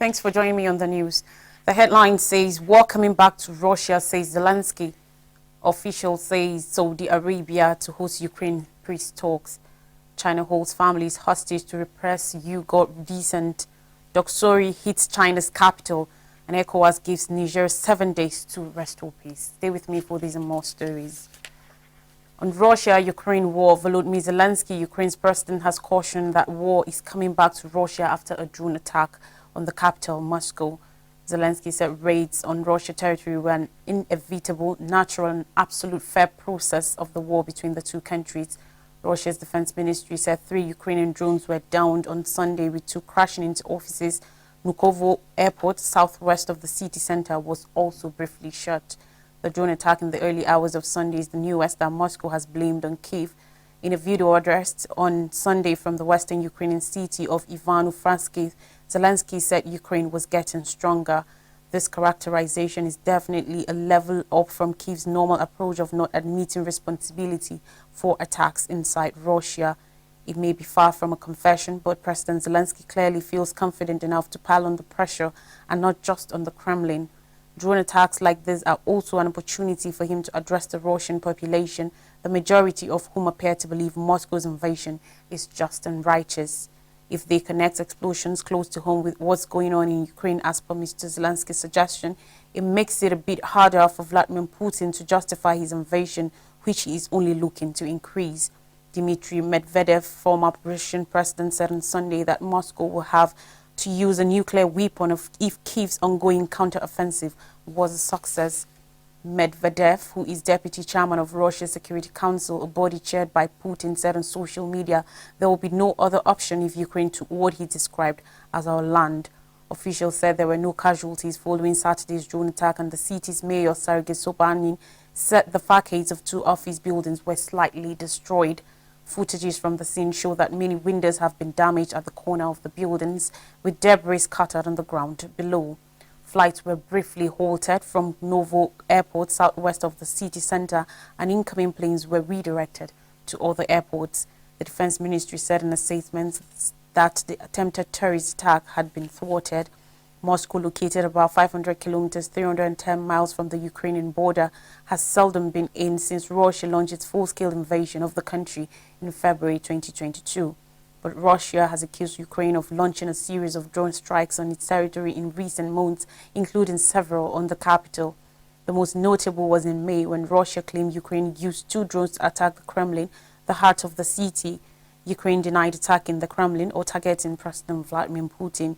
Thanks for joining me on the news. The headline says, war coming back to Russia, says Zelensky. Official says Saudi Arabia to host Ukraine peace talks. China holds families hostage to repress Uyghur dissent. Doksuri hits China's capital. And ECOWAS gives Niger 7 days to restore peace. Stay with me for these and more stories. On Russia-Ukraine war, Volodymyr Zelensky, Ukraine's president, has cautioned that war is coming back to Russia after a drone attack on the capital, Moscow. Zelensky said raids on Russian territory were an inevitable, natural and absolute fair process of the war between the two countries. Russia's defense ministry said 3 Ukrainian drones were downed on Sunday, with 2 crashing into offices. Nukovo Airport, southwest of the city center, was also briefly shut. The drone attack in the early hours of Sunday is the newest that Moscow has blamed on Kyiv. In a video addressed on Sunday from the western Ukrainian city of Ivano-Frankivsk, Zelensky said Ukraine was getting stronger. This characterization is definitely a level up from Kyiv's normal approach of not admitting responsibility for attacks inside Russia. It may be far from a confession, but President Zelensky clearly feels confident enough to pile on the pressure, and not just on the Kremlin. Drone attacks like this are also an opportunity for him to address the Russian population, the majority of whom appear to believe Moscow's invasion is just and righteous. If they connect explosions close to home with what's going on in Ukraine, as per Mr. Zelensky's suggestion, it makes it a bit harder for Vladimir Putin to justify his invasion, which he is only looking to increase. Dmitry Medvedev, former Russian president, said on Sunday that Moscow will have to use a nuclear weapon if Kyiv's ongoing counteroffensive was a success. Medvedev, who is deputy chairman of Russia's Security Council, a body chaired by Putin, said on social media there will be no other option if Ukraine took what he described as our land. Officials said there were no casualties following Saturday's drone attack, and the city's mayor, Sergei Sobyanin, said the facades of 2 office buildings were slightly destroyed. Footages from the scene show that many windows have been damaged at the corner of the buildings, with debris scattered on the ground below. Flights were briefly halted from Novo Airport, southwest of the city center, and incoming planes were redirected to other airports. The Defense Ministry said in a statement that the attempted terrorist attack had been thwarted. Moscow, located about 500 kilometers, 310 miles from the Ukrainian border, has seldom been in since Russia launched its full-scale invasion of the country in February 2022. But Russia has accused Ukraine of launching a series of drone strikes on its territory in recent months, including several on the capital. The most notable was in May, when Russia claimed Ukraine used 2 drones to attack the Kremlin, the heart of the city. Ukraine denied attacking the Kremlin or targeting President Vladimir Putin.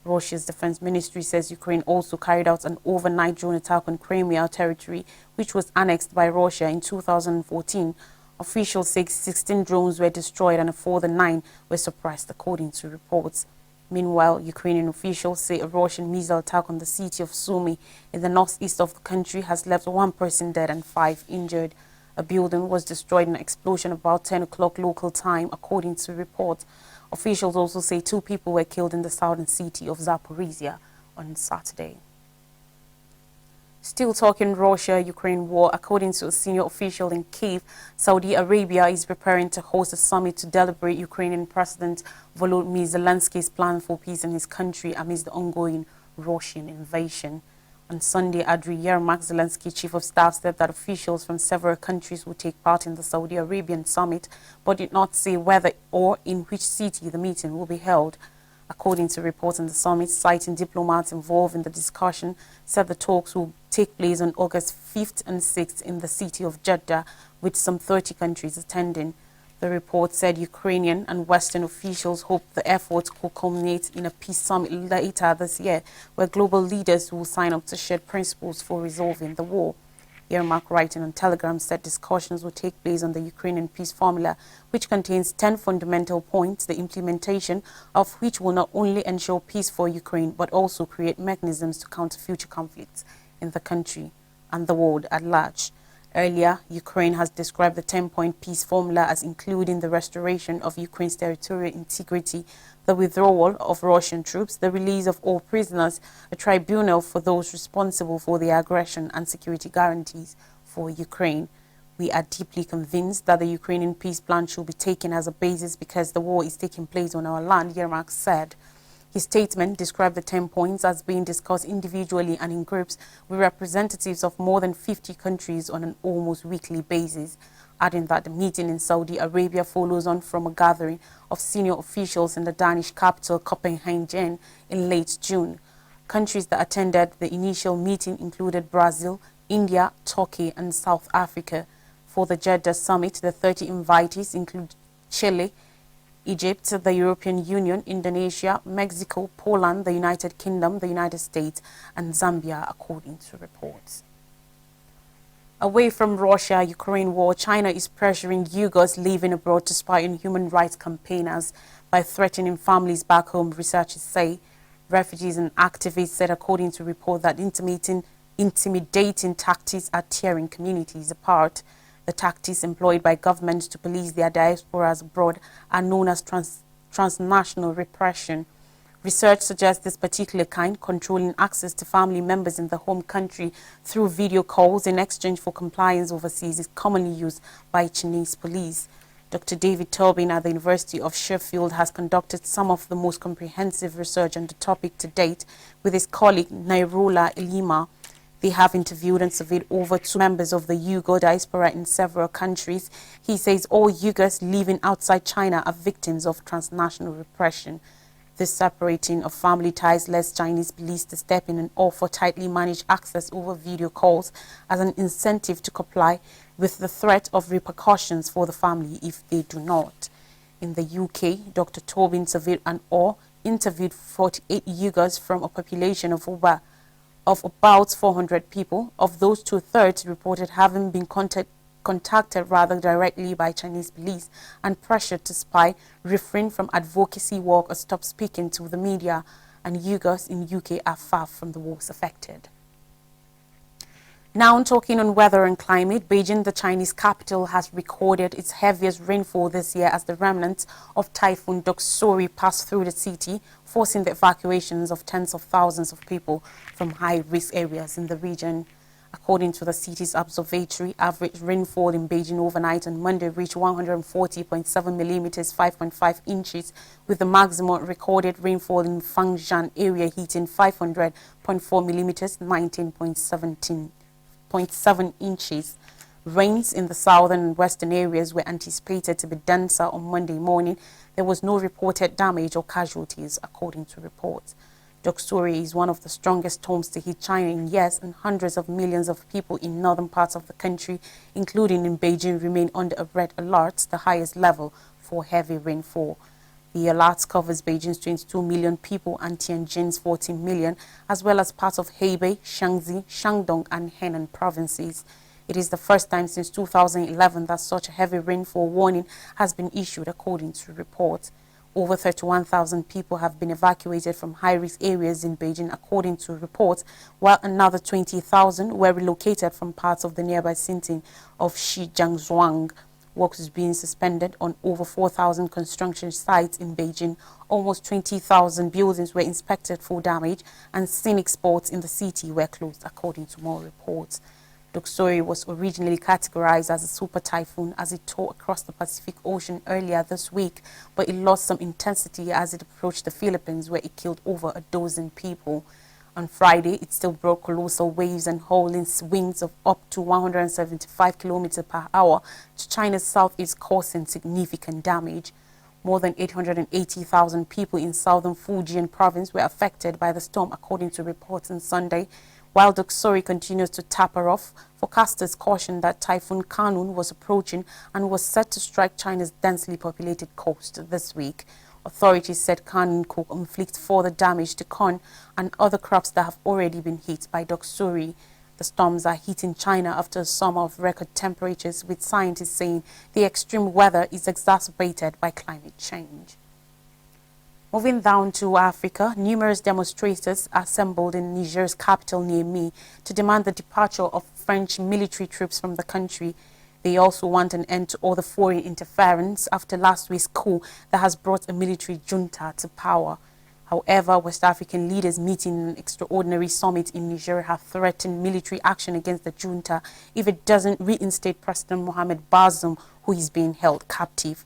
Russia's defense ministry says Ukraine also carried out an overnight drone attack on Crimea territory, which was annexed by Russia in 2014. Officials say 16 drones were destroyed and a further 9 were suppressed, according to reports. Meanwhile, Ukrainian officials say a Russian missile attack on the city of Sumy in the northeast of the country has left 1 person dead and 5 injured. A building was destroyed in an explosion about 10 o'clock local time, according to reports. Officials also say 2 people were killed in the southern city of Zaporizhia on Saturday. Still talking Russia-Ukraine war, according to a senior official in Kyiv, Saudi Arabia is preparing to host a summit to deliberate Ukrainian President Volodymyr Zelensky's plan for peace in his country amidst the ongoing Russian invasion. On Sunday, Andriy Yermak, Zelensky's chief of staff, said that officials from several countries would take part in the Saudi Arabian summit, but did not say whether or in which city the meeting will be held. According to reports on the summit, citing diplomats involved in the discussion, said the talks will take place on August 5th and 6th in the city of Jeddah, with some 30 countries attending. The report said Ukrainian and Western officials hope the efforts could culminate in a peace summit later this year, where global leaders will sign up to shared principles for resolving the war. Yermak, writing on Telegram, said discussions will take place on the Ukrainian peace formula, which contains 10 fundamental points, the implementation of which will not only ensure peace for Ukraine, but also create mechanisms to counter future conflicts in the country and the world at large. Earlier, Ukraine has described the 10-point peace formula as including the restoration of Ukraine's territorial integrity, the withdrawal of Russian troops, the release of all prisoners, a tribunal for those responsible for the aggression, and security guarantees for Ukraine. We are deeply convinced that the Ukrainian peace plan should be taken as a basis because the war is taking place on our land, Yermak said. His statement described the 10 points as being discussed individually and in groups with representatives of more than 50 countries on an almost weekly basis, adding that the meeting in Saudi Arabia follows on from a gathering of senior officials in the Danish capital Copenhagen in late June. Countries that attended the initial meeting included Brazil, India, Turkey and South Africa. For the Jeddah summit, the 30 invitees include Chile, Egypt, the European Union, Indonesia, Mexico, Poland, the United Kingdom, the United States, and Zambia, according to reports. Away from Russia-Ukraine war, China is pressuring Uyghurs living abroad to spy on human rights campaigners by threatening families back home, researchers say. Refugees and activists said, according to report, that intimidating tactics are tearing communities apart. The tactics employed by governments to police their diasporas abroad are known as transnational repression. Research suggests this particular kind, controlling access to family members in the home country through video calls in exchange for compliance overseas, is commonly used by Chinese police. Dr. David Tobin at the University of Sheffield has conducted some of the most comprehensive research on the topic to date with his colleague Nairola Ilima. They have interviewed and surveyed over 2 members of the Uyghur diaspora in several countries. He says all Uyghurs living outside China are victims of transnational repression. This separating of family ties led Chinese police to step in and offer tightly managed access over video calls as an incentive to comply with the threat of repercussions for the family if they do not. In the UK, Dr. Tobin surveyed and interviewed 48 Uyghurs from a population of about 400 people. Of those, 2/3 reported having been contacted rather directly by Chinese police and pressured to spy, refrain from advocacy work or stop speaking to the media, and Uyghurs in UK are far from the worst affected. Now talking on weather and climate, Beijing, the Chinese capital, has recorded its heaviest rainfall this year as the remnants of Typhoon Doksuri passed through the city, forcing the evacuations of tens of thousands of people from high-risk areas in the region. According to the city's observatory, average rainfall in Beijing overnight on Monday reached 140.7 millimeters, 5.5 inches, with the maximum recorded rainfall in Fangshan area hitting 500.4 millimeters, 19.7 inches. Rains in the southern and western areas were anticipated to be denser on Monday morning. There was no reported damage or casualties, according to reports. Doksuri is one of the strongest storms to hit China in years, and hundreds of millions of people in northern parts of the country, including in Beijing, remain under a red alert, the highest level for heavy rainfall. The alert covers Beijing's 22 million people and Tianjin's 14 million, as well as parts of Hebei, Shaanxi, Shandong and Henan provinces. It is the first time since 2011 that such a heavy rainfall warning has been issued, according to reports. Over 31,000 people have been evacuated from high-risk areas in Beijing, according to reports, while another 20,000 were relocated from parts of the nearby city of Shijiazhuang. Work is being suspended on over 4,000 construction sites in Beijing. Almost 20,000 buildings were inspected for damage, and scenic spots in the city were closed, according to more reports. Doksuri was originally categorized as a super typhoon as it tore across the Pacific Ocean earlier this week, but it lost some intensity as it approached the Philippines, where it killed over a dozen people. On Friday, it still broke colossal waves and howling winds of up to 175 km per hour to China's southeast, causing significant damage. More than 880,000 people in southern Fujian province were affected by the storm, according to reports on Sunday. While Doksuri continues to taper off, forecasters cautioned that Typhoon Kanun was approaching and was set to strike China's densely populated coast this week. Authorities said Kanun could inflict further damage to corn and other crops that have already been hit by Doksuri. The storms are hitting China after a summer of record temperatures, with scientists saying the extreme weather is exacerbated by climate change. Moving down to Africa, numerous demonstrators assembled in Niger's capital Niamey to demand the departure of French military troops from the country. They also want an end to all the foreign interference after last week's coup that has brought a military junta to power. However, West African leaders meeting in an extraordinary summit in Niger have threatened military action against the junta if it doesn't reinstate President Mohamed Bazoum, who is being held captive.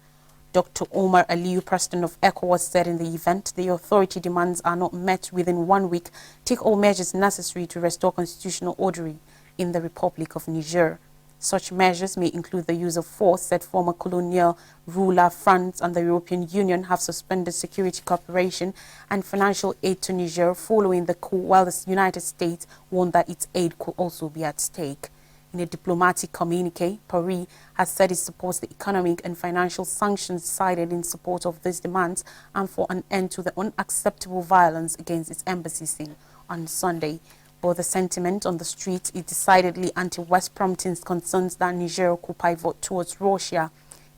Dr. Omar Aliyu, president of ECOWAS, said in the event the authority demands are not met within 1 week, take all measures necessary to restore constitutional order in the Republic of Niger. Such measures may include the use of force, said former colonial ruler France and the European Union have suspended security cooperation and financial aid to Niger following the coup, while the United States warned that its aid could also be at stake. In a diplomatic communique, Paris has said it supports the economic and financial sanctions decided in support of these demands and for an end to the unacceptable violence against its embassy scene on Sunday. But the sentiment on the streets is decidedly anti-West, prompting concerns that Niger could pivot towards Russia.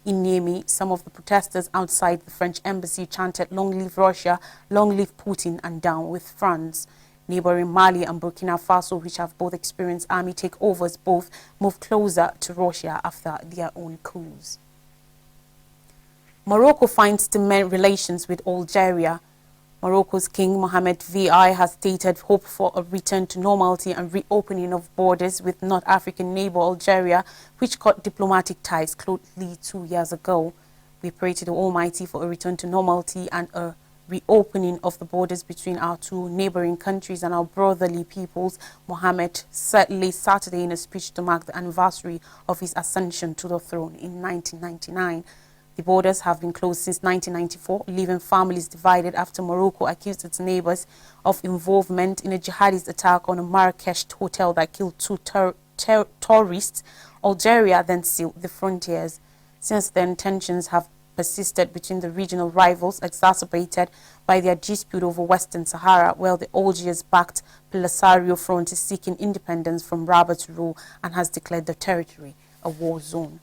In Niamey, some of the protesters outside the French embassy chanted "Long live Russia, long live Putin, and down with France." Neighboring Mali and Burkina Faso, which have both experienced army takeovers, both move closer to Russia after their own coups. Morocco finds to mend relations with Algeria. Morocco's King Mohammed VI has stated hope for a return to normality and reopening of borders with North African neighbor Algeria, which cut diplomatic ties closely 2 years ago. We pray to the Almighty for a return to normality and a reopening of the borders between our two neighboring countries and our brotherly peoples, Mohammed said late Saturday in a speech to mark the anniversary of his ascension to the throne in 1999. The borders have been closed since 1994, leaving families divided after Morocco accused its neighbors of involvement in a jihadist attack on a Marrakesh hotel that killed two tourists. Algeria then sealed the frontiers. Since then, tensions have persisted between the regional rivals, exacerbated by their dispute over Western Sahara, while the Algiers-backed Polisario Front is seeking independence from Rabat rule and has declared the territory a war zone.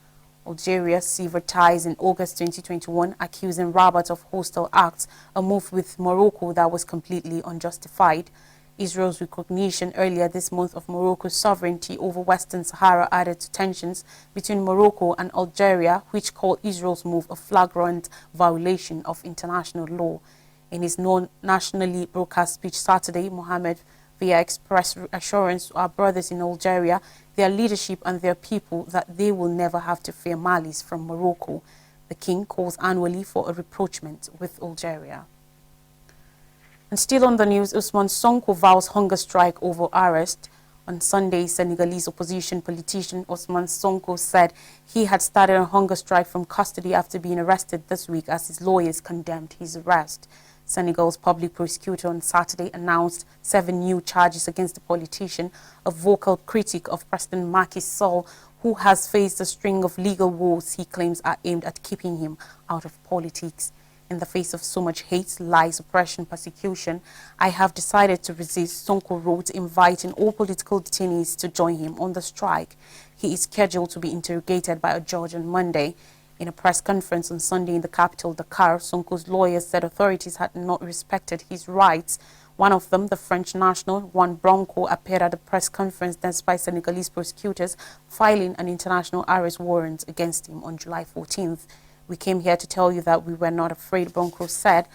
Algeria severed ties in August 2021, accusing Rabat of hostile acts, a move with Morocco that was completely unjustified. Israel's recognition earlier this month of Morocco's sovereignty over Western Sahara added to tensions between Morocco and Algeria, which called Israel's move a flagrant violation of international law. In his non-nationally broadcast speech Saturday, Mohammed VI expressed assurance to our brothers in Algeria, their leadership and their people that they will never have to fear malice from Morocco. The king calls annually for a rapprochement with Algeria. And still on the news, Ousmane Sonko vows hunger strike over arrest. On Sunday, Senegalese opposition politician Ousmane Sonko said he had started a hunger strike from custody after being arrested this week as his lawyers condemned his arrest. Senegal's public prosecutor on Saturday announced 7 new charges against the politician, a vocal critic of President Macky Sall, who has faced a string of legal woes he claims are aimed at keeping him out of politics. In the face of so much hate, lies, oppression, persecution, I have decided to resist, Sonko wrote, inviting all political detainees to join him on the strike. He is scheduled to be interrogated by a judge on Monday. In a press conference on Sunday in the capital, Dakar, Sonko's lawyers said authorities had not respected his rights. One of them, the French national, Juan Branco, appeared at the press conference despite Senegalese prosecutors filing an international arrest warrant against him on July 14th. We came here to tell you that we were not afraid, Branco said.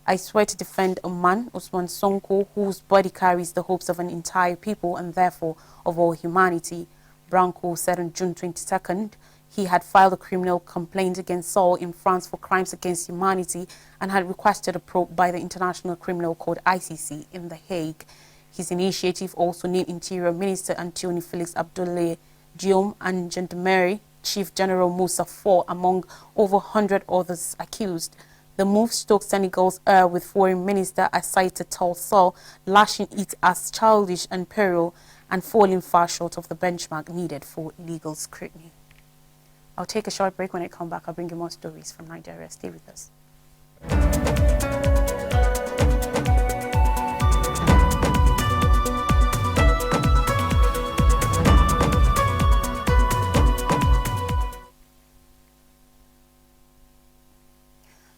I swear to defend a man, Ousmane Sonko, whose body carries the hopes of an entire people and therefore of all humanity. Branco said on June 22nd, he had filed a criminal complaint against Sall in France for crimes against humanity and had requested a probe by the International Criminal Court ICC in The Hague. His initiative also named Interior Minister Antoine Felix Abdoulaye Diome and Gendarmerie Chief General Moussa Fall among over 100 others accused. The move stoked Senegal's ire with Foreign Minister Aïssata Tall Sall lashing it as childish and puerile and falling far short of the benchmark needed for legal scrutiny. I'll take a short break. When I come back, I'll bring you more stories from Nigeria. Stay with us.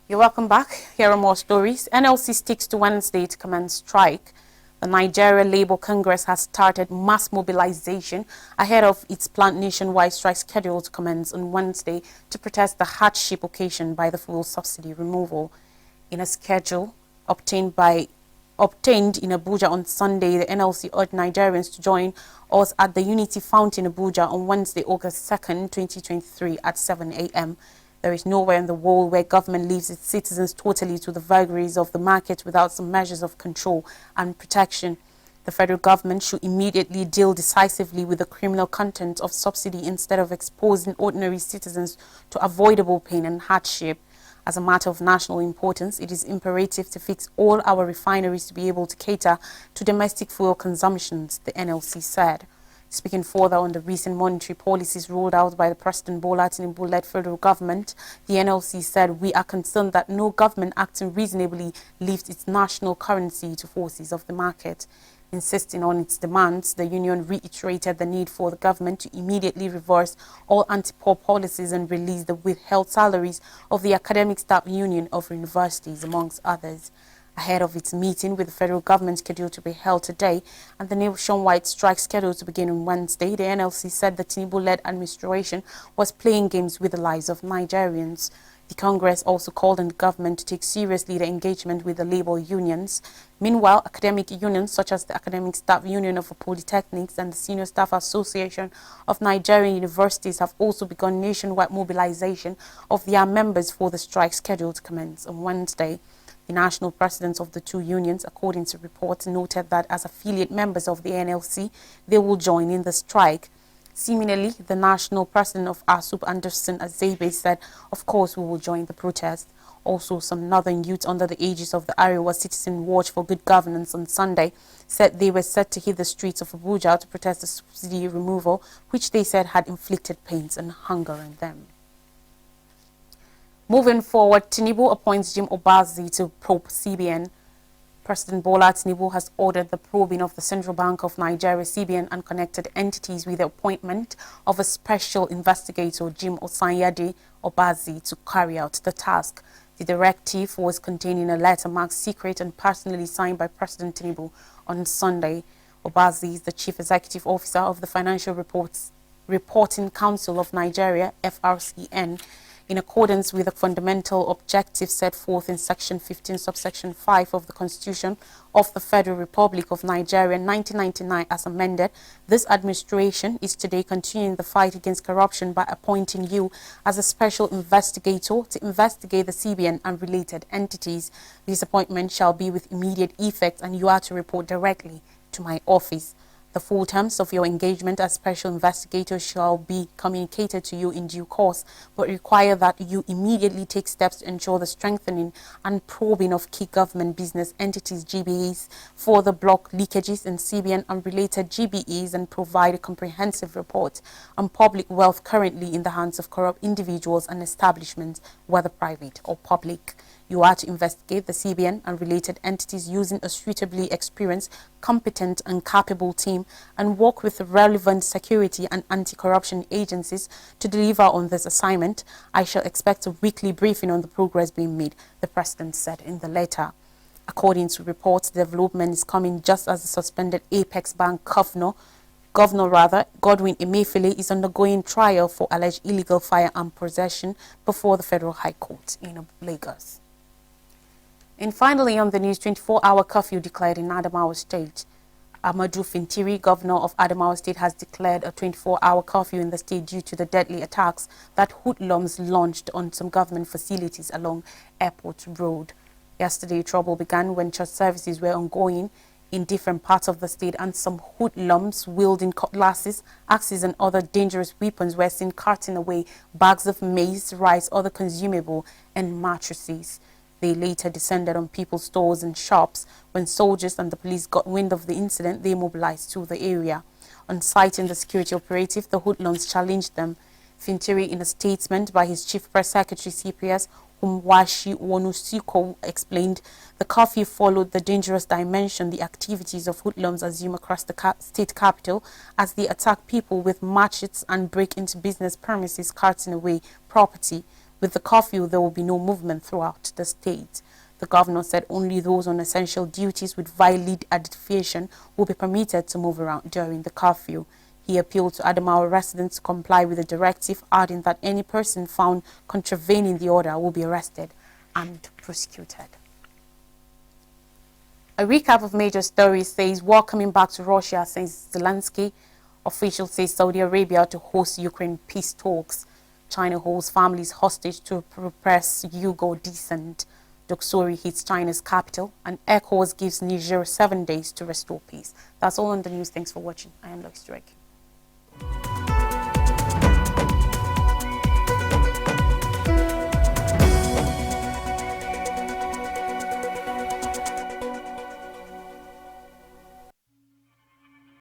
You're welcome back. Here are more stories. NLC sticks to Wednesday to commence strike. The Nigeria Labour Congress has started mass mobilization ahead of its planned nationwide strike scheduled to commence on Wednesday to protest the hardship occasioned by the fuel subsidy removal. In a schedule obtained in Abuja on Sunday, the NLC urged Nigerians to join us at the Unity Fountain Abuja on Wednesday, August 2nd, 2023 at 7 a.m. There is nowhere in the world where government leaves its citizens totally to the vagaries of the market without some measures of control and protection. The federal government should immediately deal decisively with the criminal content of subsidy instead of exposing ordinary citizens to avoidable pain and hardship. As a matter of national importance, it is imperative to fix all our refineries to be able to cater to domestic fuel consumptions, the NLC said. Speaking further on the recent monetary policies rolled out by the President Bola Tinubu-led federal government, the NLC said, "We are concerned that no government acting reasonably leaves its national currency to forces of the market." Insisting on its demands, the union reiterated the need for the government to immediately reverse all anti-poor policies and release the withheld salaries of the academic staff union of universities, amongst others. Ahead of its meeting with the federal government scheduled to be held today and the nationwide strike scheduled to begin on Wednesday, the NLC said the Tinubu-led administration was playing games with the lives of Nigerians. The Congress also called on the government to take seriously the engagement with the labor unions. Meanwhile, academic unions such as the Academic Staff Union of Polytechnics and the Senior Staff Association of Nigerian Universities have also begun nationwide mobilization of their members for the strike scheduled to commence on Wednesday. The national presidents of the two unions, according to reports, noted that as affiliate members of the NLC, they will join in the strike. Seemingly, the national president of ASUP, Anderson Azebe, said, "Of course, we will join the protest." Also, some northern youths under the aegis of the Arewa Citizen Watch for Good Governance on Sunday said they were set to hit the streets of Abuja to protest the subsidy removal, which they said had inflicted pains and hunger on them. Moving forward, Tinubu appoints Jim Obazi to probe CBN. President Bola Tinubu has ordered the probing of the Central Bank of Nigeria, CBN, and connected entities with the appointment of a special investigator, Jim Osanyade Obazi, to carry out the task. The directive was contained in a letter marked secret and personally signed by President Tinubu on Sunday. Obazi is the Chief Executive Officer of the Financial Reporting Council of Nigeria, FRCN. In accordance with the fundamental objectives set forth in Section 15, subsection 5 of the Constitution of the Federal Republic of Nigeria, 1999, as amended, this administration is today continuing the fight against corruption by appointing you as a special investigator to investigate the CBN and related entities. This appointment shall be with immediate effect, and you are to report directly to my office. The full terms of your engagement as special investigator shall be communicated to you in due course, but require that you immediately take steps to ensure the strengthening and probing of key government business entities GBEs for the block leakages in CBN and related GBEs, and provide a comprehensive report on public wealth currently in the hands of corrupt individuals and establishments, whether private or public. You are to investigate the CBN and related entities using a suitably experienced, competent and capable team, and work with the relevant security and anti-corruption agencies to deliver on this assignment. I shall expect a weekly briefing on the progress being made, the President said in the letter. According to reports, the development is coming just as the suspended Apex Bank Governor Godwin Emefiele is undergoing trial for alleged illegal firearm possession before the Federal High Court in Lagos. And finally, on the news, 24-hour curfew declared in Adamawa State. Amadou Fintiri, governor of Adamawa State, has declared a 24-hour curfew in the state due to the deadly attacks that hoodlums launched on some government facilities along Airport Road. Yesterday, trouble began when church services were ongoing in different parts of the state, and some hoodlums wielding cutlasses, axes and other dangerous weapons were seen carting away bags of maize, rice, other consumable and mattresses. They later descended on people's stores and shops. When soldiers and the police got wind of the incident, they mobilized to the area. On citing the security operative, the hoodlums challenged them. Fintiri, in a statement by his chief press secretary CPS, Umwashi Wonusiko, explained the curfew followed the dangerous dimension the activities of hoodlums assume across the state capital, as they attack people with machetes and break into business premises, carting away property. With the curfew, there will be no movement throughout the state. The governor said only those on essential duties with valid identification will be permitted to move around during the curfew. He appealed to Adamawa residents to comply with the directive, adding that any person found contravening the order will be arrested and prosecuted. A recap of major stories says war coming back to Russia, says Zelensky. Officials say Saudi Arabia to host Ukraine peace talks. China holds families hostage to repress Uyghur dissent. Doksuri hits China's capital, and ECOWAS gives Niger 7 days to restore peace. That's all on the news. Thanks for watching. I am Lois Drake.